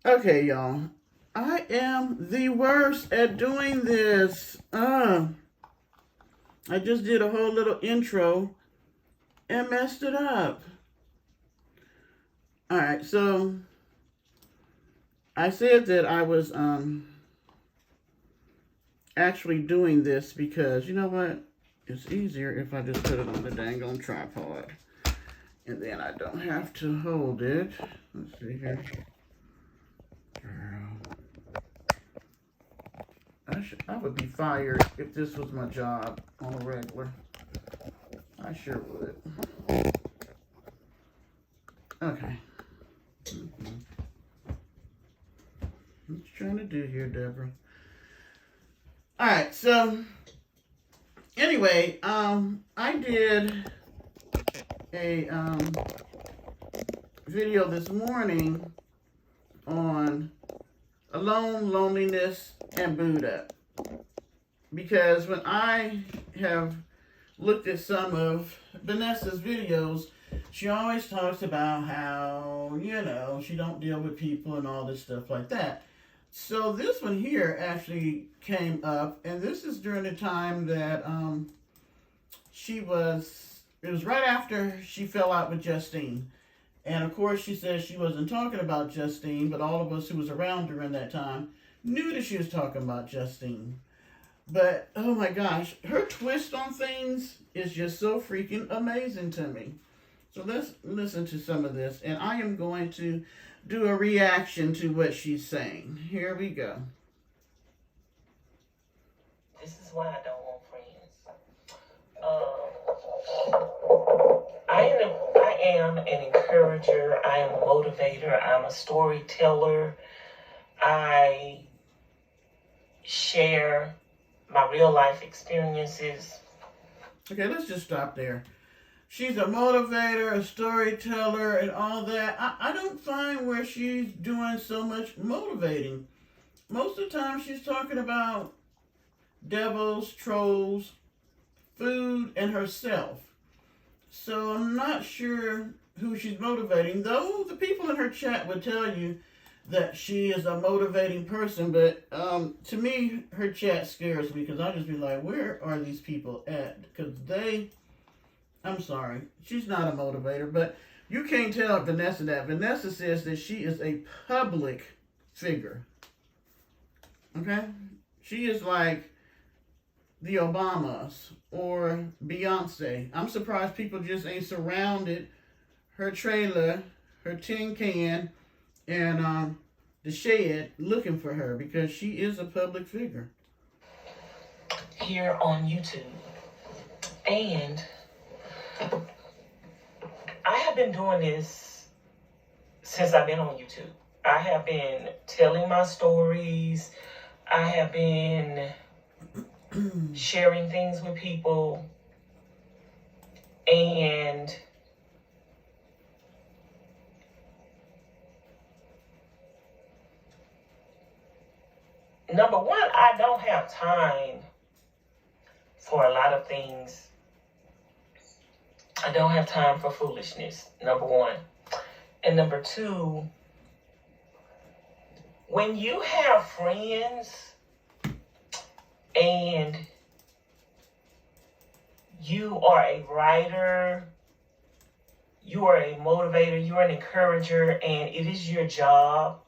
Okay, y'all. I am the worst at doing this. I just did a whole little intro and messed it up. All right, so I said that I was actually doing this because you know what? It's easier if I just put it on the dang on tripod, and then I don't have to hold it. Let's see here. Girl, I would be fired if this was my job on a regular. I sure would. Okay. What you trying to do here, Deborah? All right. So anyway, I did a video this morning on alone, loneliness, and Buddha because when I have looked at some of Vanessa's videos, she always talks about how, she don't deal with people and all this stuff like that. So this one here actually came up, and this is during the time that it was right after she fell out with Justine. And of course, she says she wasn't talking about Justine, but all of us who was around during that time knew that she was talking about Justine. But oh my gosh, her twist on things is just so freaking amazing to me. So let's listen to some of this, and I am going to do a reaction to what she's saying. Here we go. This is why I don't want friends. I am an encourager. I am a motivator. I'm a storyteller. I share my real life experiences. Okay, let's just stop there. She's a motivator, a storyteller, and all that. I don't find where she's doing so much motivating. Most of the time, she's talking about devils, trolls, food, and herself. So I'm not sure who she's motivating, though the people in her chat would tell you that she is a motivating person. But to me, her chat scares me because I just be like, where are these people at? Because I'm sorry, she's not a motivator, but you can't tell Vanessa that. Vanessa says that she is a public figure. Okay? She is like the Obamas or Beyonce. I'm surprised people just ain't surrounded her trailer, her tin can, and the shed looking for her because she is a public figure. Here on YouTube. And I have been doing this since I've been on YouTube. I have been telling my stories. I have been sharing things with people. And number one, I don't have time for a lot of things. I don't have time for foolishness, number one. And number two, when you have friends and you are a writer, you are a motivator, you are an encourager, and it is your job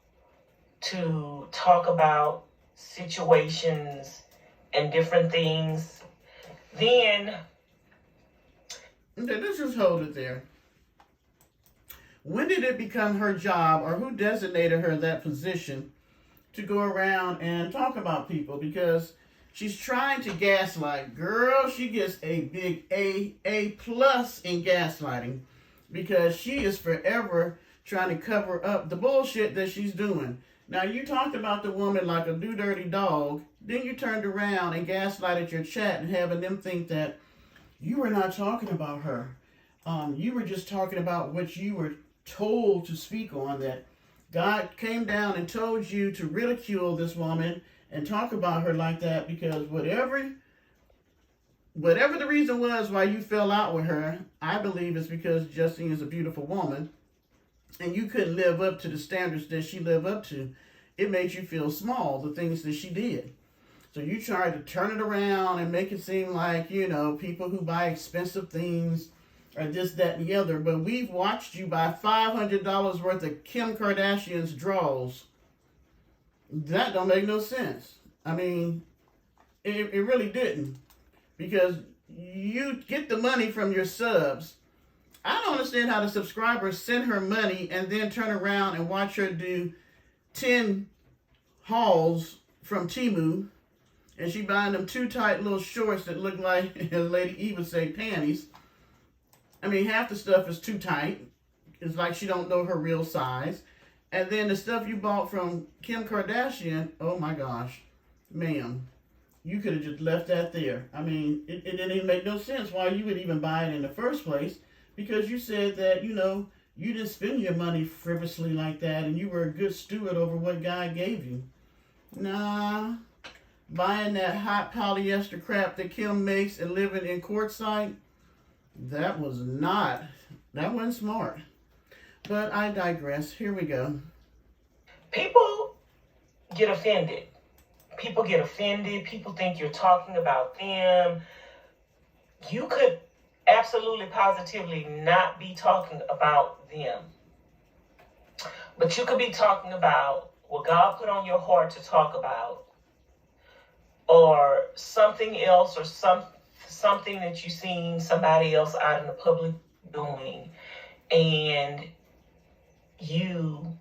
to talk about situations and different things, then okay, let's just hold it there. When did it become her job, or who designated her that position to go around and talk about people? Because she's trying to gaslight. Girl, she gets a big A plus in gaslighting because she is forever trying to cover up the bullshit that she's doing. Now, you talked about the woman like a do dirty dog. Then you turned around and gaslighted your chat and having them think that you were not talking about her. You were just talking about what you were told to speak on, that God came down and told you to ridicule this woman and talk about her like that because whatever the reason was why you fell out with her, I believe it's because Justine is a beautiful woman. and you couldn't live up to the standards that she lived up to, it made you feel small, the things that she did. So you tried to turn it around and make it seem like, people who buy expensive things are this, that, and the other. But we've watched you buy $500 worth of Kim Kardashian's drawers. That don't make no sense. I mean, it really didn't. Because you get the money from your subs. I don't understand how the subscribers send her money and then turn around and watch her do 10 hauls from Temu. And she buying them too tight little shorts that look like, as Lady Eva say, panties. I mean, half the stuff is too tight. It's like she don't know her real size. And then the stuff you bought from Kim Kardashian, oh my gosh, ma'am, you could have just left that there. I mean, it didn't even make no sense why you would even buy it in the first place, because you said that, you didn't spend your money frivolously like that and you were a good steward over what God gave you. Nah, buying that hot polyester crap that Kim makes and living in Quartzsite, that wasn't smart. But I digress. Here we go. People get offended. People get offended. People think you're talking about them. You could absolutely, positively not be talking about them. But you could be talking about what God put on your heart to talk about, or something else, or something that you've seen somebody else out in the public doing, and you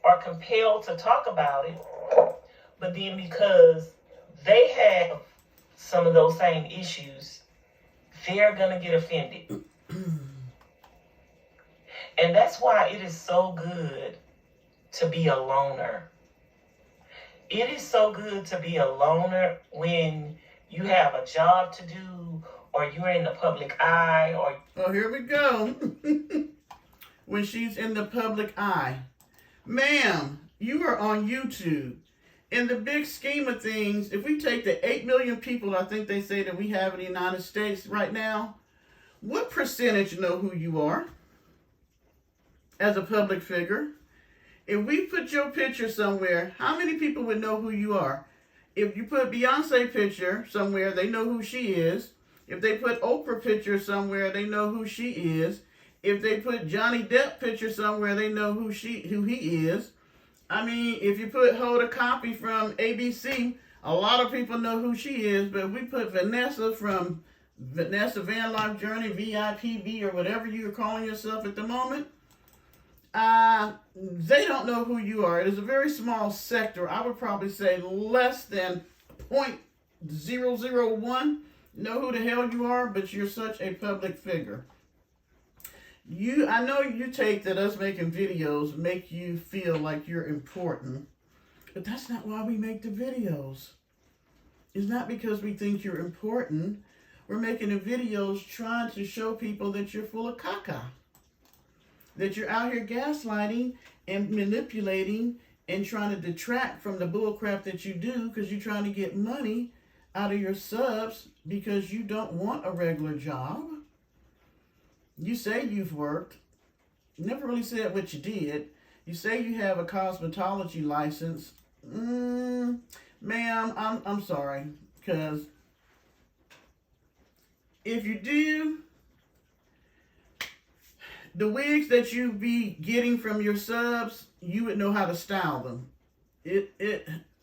are compelled to talk about it, but then because they have some of those same issues, they're going to get offended. And that's why it is so good to be a loner. It is so good to be a loner when you have a job to do, or you're in the public eye, or... Oh, here we go. When she's in the public eye. Ma'am, you are on YouTube. In the big scheme of things, if we take the 8 million people I think they say that we have in the United States right now, what percentage know who you are as a public figure? If we put your picture somewhere, how many people would know who you are? If you put Beyonce picture somewhere, they know who she is. If they put Oprah picture somewhere, they know who she is. If they put Johnny Depp picture somewhere, they know who he is. I mean, if you put Hoda Kotb from ABC, a lot of people know who she is. But if we put Vanessa from Vanessa Van Life Journey, VIPB, or whatever you're calling yourself at the moment, they don't know who you are. It is a very small sector. I would probably say less than 0.001 know who the hell you are, but you're such a public figure. I know you take that us making videos make you feel like you're important, but that's not why we make the videos. It's not because we think you're important. We're making the videos trying to show people that you're full of caca, that you're out here gaslighting and manipulating and trying to detract from the bullcrap that you do because you're trying to get money out of your subs because you don't want a regular job. You say you've worked. You never really said what you did. You say you have a cosmetology license. Ma'am, I'm sorry. Because if you do, the wigs that you be getting from your subs, you would know how to style them.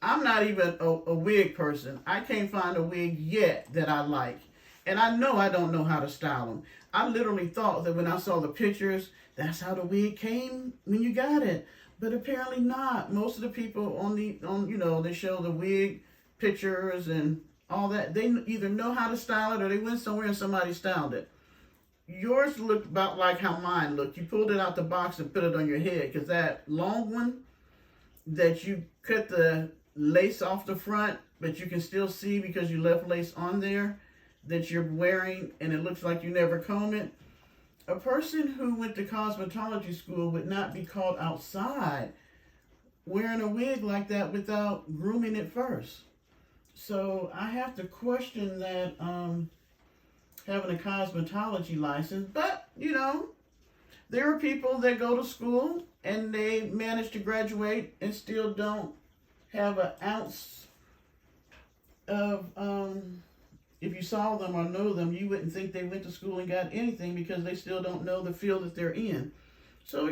I'm not even a wig person. I can't find a wig yet that I like. And I know I don't know how to style them. I literally thought that when I saw the pictures, that's how the wig came when you got it. But apparently not. Most of the people they show the wig pictures and all that. They either know how to style it or they went somewhere and somebody styled it. Yours looked about like how mine looked. You pulled it out the box and put it on your head, because that long one that you cut the lace off the front, but you can still see because you left lace on there, that you're wearing, and it looks like you never comb it. A person who went to cosmetology school would not be caught outside wearing a wig like that without grooming it first. So I have to question that having a cosmetology license. But, There are people that go to school and they manage to graduate and still don't have an ounce of, if you saw them or know them, you wouldn't think they went to school and got anything because they still don't know the field that they're in. So,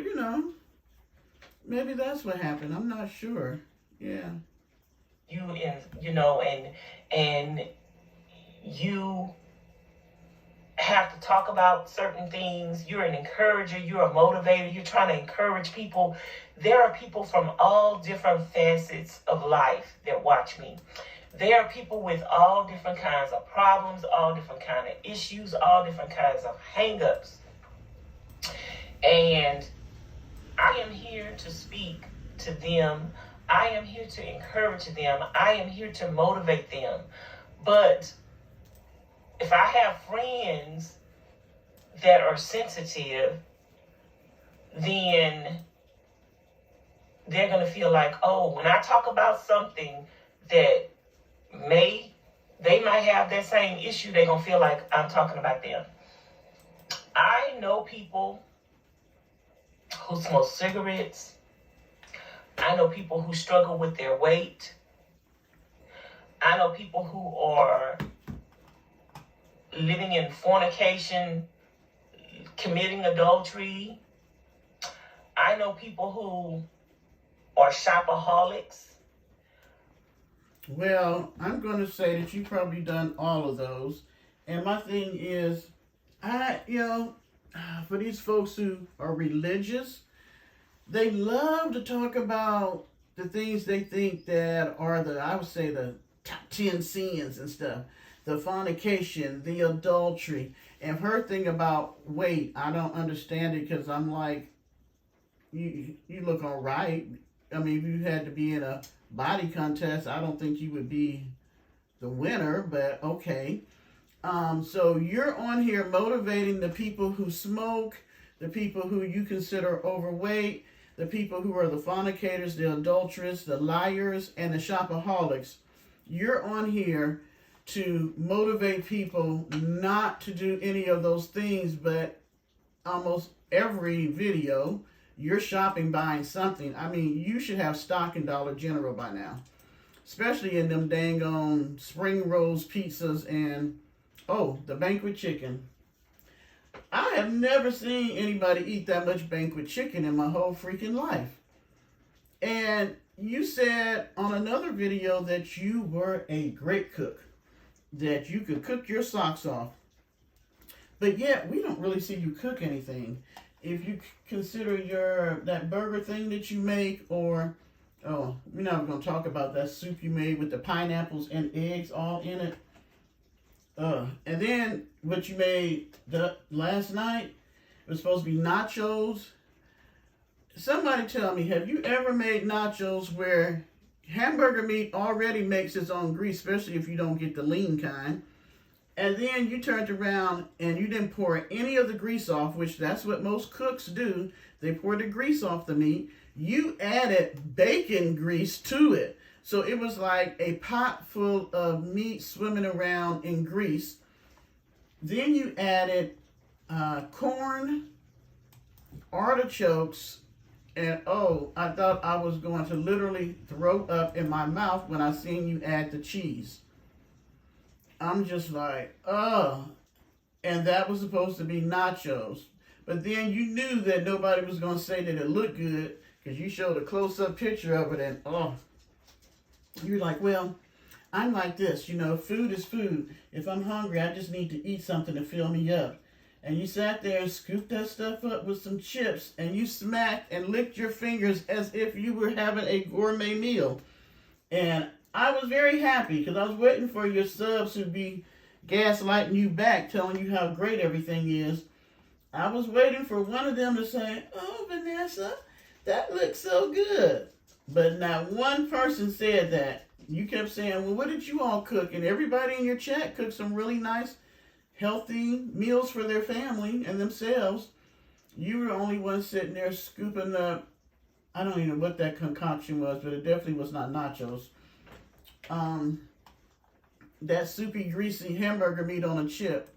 maybe that's what happened. I'm not sure. Yeah. And you have to talk about certain things. You're an encourager, you're a motivator, you're trying to encourage people. There are people from all different facets of life that watch me. There are people with all different kinds of problems, all different kinds of issues, all different kinds of hang-ups. And I am here to speak to them. I am here to encourage them. I am here to motivate them. But if I have friends that are sensitive, then they're going to feel like, oh, when I talk about something that they might have that same issue, they're going to feel like I'm talking about them. I know people who smoke cigarettes. I know people who struggle with their weight. I know people who are living in fornication, committing adultery. I know people who are shopaholics. Well, I'm going to say that you've probably done all of those. And my thing is, for these folks who are religious, they love to talk about the things they think that are I would say the top 10 sins and stuff. The fornication, the adultery. And her thing about weight, I don't understand it because I'm like, you look all right. I mean, if you had to be in a body contest, I don't think you would be the winner, but okay. So you're on here motivating the people who smoke, the people who you consider overweight, the people who are the fornicators, the adulterers, the liars, and the shopaholics. You're on here to motivate people not to do any of those things, but almost every video, you're shopping, buying something. I mean, you should have stock in Dollar General by now. Especially in them dang on spring rolls, pizzas, and, the banquet chicken. I have never seen anybody eat that much banquet chicken in my whole freaking life. And you said on another video that you were a great cook, that you could cook your socks off. But yet, we don't really see you cook anything. If you consider that burger thing that you make, or, we're not going to talk about that soup you made with the pineapples and eggs all in it. And then what you made last night was supposed to be nachos. Somebody tell me, have you ever made nachos where hamburger meat already makes its own grease, especially if you don't get the lean kind, and then you turned around and you didn't pour any of the grease off, which that's what most cooks do. They pour the grease off the meat. You added bacon grease to it. So it was like a pot full of meat swimming around in grease. Then you added corn, artichokes, and I thought I was going to literally throw up in my mouth when I seen you add the cheese. I'm just like, and that was supposed to be nachos. But then you knew that nobody was going to say that it looked good because you showed a close-up picture of it, and you're like, well, I'm like this, food is food. If I'm hungry, I just need to eat something to fill me up. And you sat there and scooped that stuff up with some chips, and you smacked and licked your fingers as if you were having a gourmet meal. And I was very happy because I was waiting for your subs to be gaslighting you back, telling you how great everything is. I was waiting for one of them to say, oh, Vanessa, that looks so good. But not one person said that. You kept saying, well, what did you all cook? And everybody in your chat cooked some really nice, healthy meals for their family and themselves. You were the only one sitting there scooping up, I don't even know what that concoction was, but it definitely was not nachos. That soupy, greasy hamburger meat on a chip.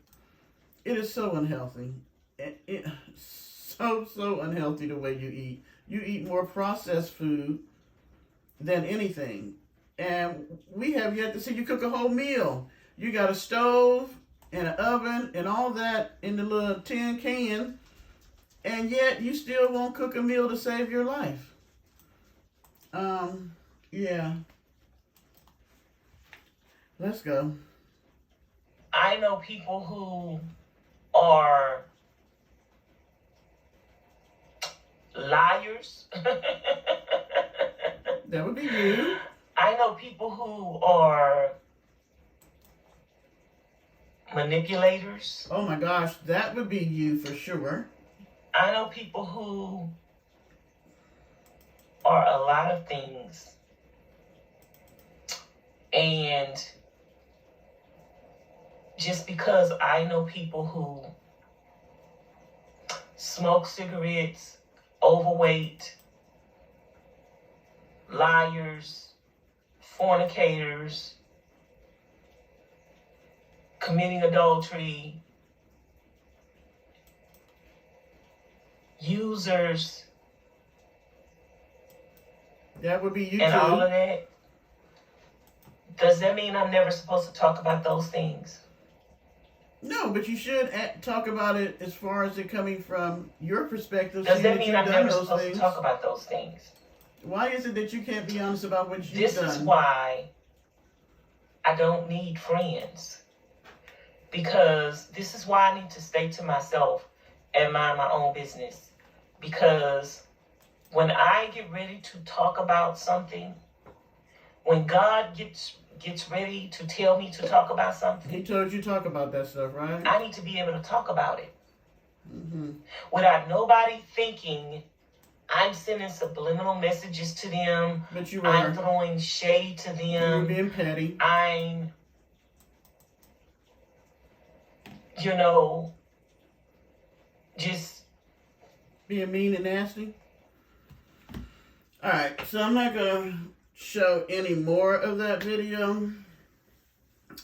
It is so unhealthy. so unhealthy the way you eat. You eat more processed food than anything. And we have yet to see you cook a whole meal. You got a stove and an oven and all that in the little tin can, and yet you still won't cook a meal to save your life. Yeah. Let's go. I know people who are liars. That would be you. I know people who are manipulators. Oh my gosh, that would be you for sure. I know people who are a lot of things. And just because I know people who smoke cigarettes, overweight, liars, fornicators, committing adultery, users, That would be you and all too. of that, does that mean I'm never supposed to talk about those things? No, but you should talk about it as far as it coming from your perspective. Does seeing that that mean you've I'm done never those supposed things. to talk about those things? Why is it that you can't be honest about what you've This done? is why I don't need friends. Because this is why I need to stay to myself and mind my own business. Because when I get ready to talk about something, when God gets ready to tell me to talk about something, He told you to talk about that stuff, right? I need to be able to talk about it Mm-hmm. without nobody thinking I'm sending subliminal messages to them. But you I'm were. throwing shade to You were them. being petty. I'm, just Being mean and nasty. Alright, so I'm not going to show any more of that video.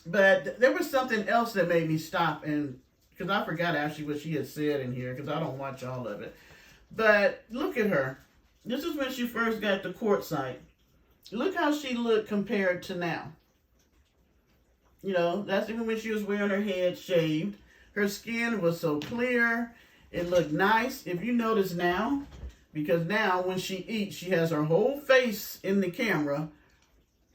But there was something else that made me stop, and because I forgot actually what she had said in here, because I don't watch all of it. But look at her. This is when she first got the court site. Look how she looked compared to now. That's even when she was wearing her head shaved. Her skin was so clear. It looked nice. If you notice now, because now when she eats, she has her whole face in the camera.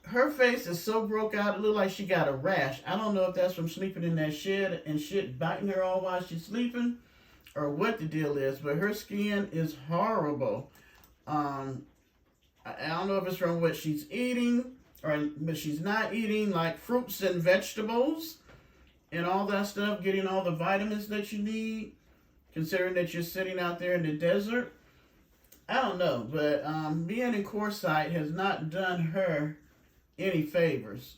Her face is so broke out, it looked like she got a rash. I don't know if that's from sleeping in that shed and shit biting her all while she's sleeping, or what the deal is, but her skin is horrible. I don't know if it's from what she's eating, but she's not eating like fruits and vegetables and all that stuff, getting all the vitamins that you need, considering that you're sitting out there in the desert. I don't know, but being in Quartzsite has not done her any favors.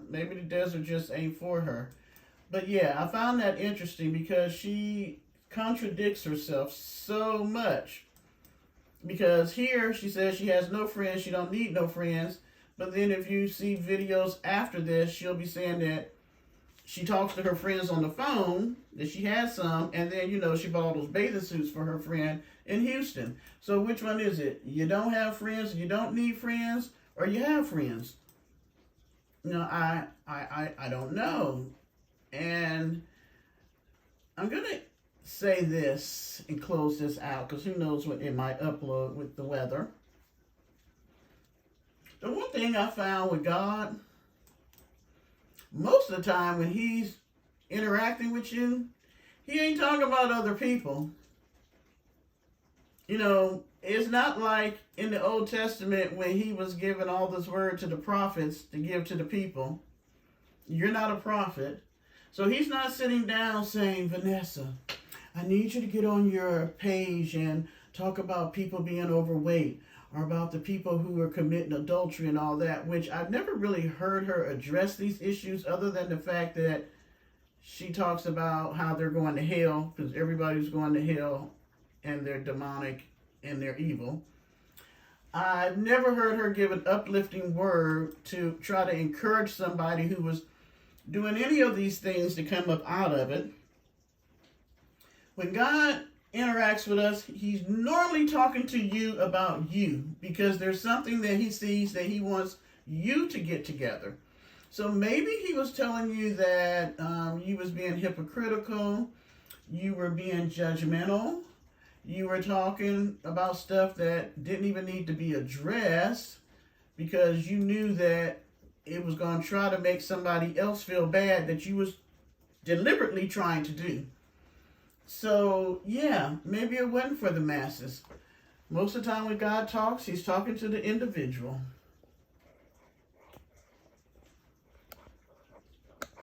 Maybe the desert just ain't for her. But yeah, I found that interesting because she contradicts herself so much. Because here she says she has no friends, she don't need no friends. But then if you see videos after this, she'll be saying that she talks to her friends on the phone, that she has some, and then, she bought all those bathing suits for her friend in Houston. So which one is it? You don't have friends, you don't need friends, or you have friends? I don't know. And I'm going to say this and close this out, because who knows what it might upload with the weather. The one thing I found with God, most of the time when he's interacting with you, he ain't talking about other people. It's not like in the Old Testament when he was giving all this word to the prophets to give to the people. You're not a prophet. So he's not sitting down saying, Vanessa, I need you to get on your page and talk about people being overweight, or about the people who are committing adultery and all that, which I've never really heard her address these issues other than the fact that she talks about how they're going to hell, because everybody's going to hell and they're demonic and they're evil. I've never heard her give an uplifting word to try to encourage somebody who was doing any of these things to come up out of it. When God interacts with us, he's normally talking to you about you because there's something that he sees that he wants you to get together. So maybe he was telling you that you was being hypocritical, you were being judgmental, you were talking about stuff that didn't even need to be addressed because you knew that it was going to try to make somebody else feel bad that you was deliberately trying to do. So, yeah, maybe it wasn't for the masses. Most of the time when God talks, he's talking to the individual.